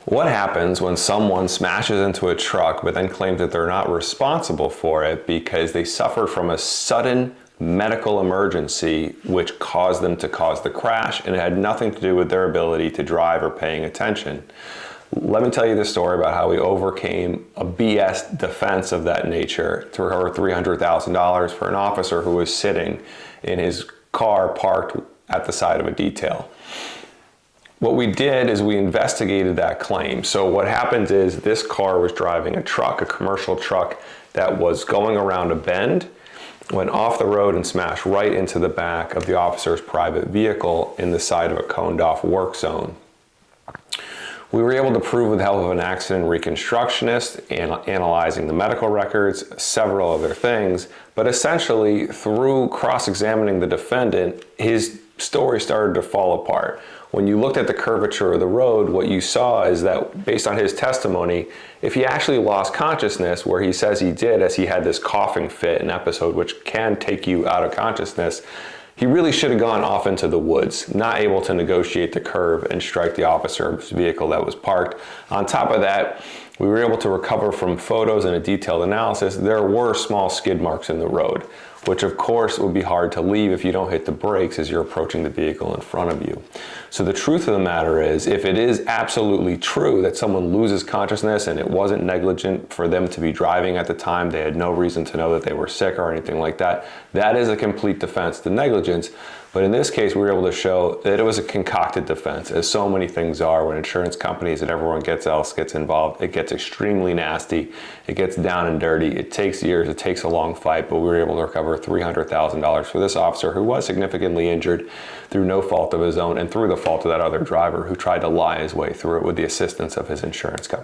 What happens when someone smashes into a truck but then claims that they're not responsible for it because they suffered from a sudden medical emergency which caused them to cause the crash, and it had nothing to do with their ability to drive or paying attention? Let me tell you the story about how we overcame a BS defense of that nature to recover $300,000 for an officer who was sitting in his car parked at the side of a detail. What we did is we investigated that claim. So what happened is this car was driving a truck, a commercial truck that was going around a bend, went off the road and smashed right into the back of the officer's private vehicle in the side of a coned off work zone. We were able to prove with the help of an accident reconstructionist and analyzing the medical records, several other things, but essentially through cross-examining the defendant, his story started to fall apart. When you looked at the curvature of the road, what you saw is that based on his testimony, if he actually lost consciousness, where he says he did as he had this coughing fit, an episode which can take you out of consciousness, he really should have gone off into the woods, not able to negotiate the curve and strike the officer's vehicle that was parked. On top of that, we were able to recover from photos and a detailed analysis, there were small skid marks in the road, which of course would be hard to leave if you don't hit the brakes as you're approaching the vehicle in front of you. So the truth of the matter is, if it is absolutely true that someone loses consciousness and it wasn't negligent for them to be driving at the time, they had no reason to know that they were sick or anything like that, that is a complete defense to negligence. But in this case, we were able to show that it was a concocted defense, as so many things are when insurance companies and everyone else gets involved. It gets extremely nasty. It gets down and dirty. It takes years. It takes a long fight, but we were able to recover $300,000 for this officer who was significantly injured through no fault of his own and through the fault of that other driver who tried to lie his way through it with the assistance of his insurance company.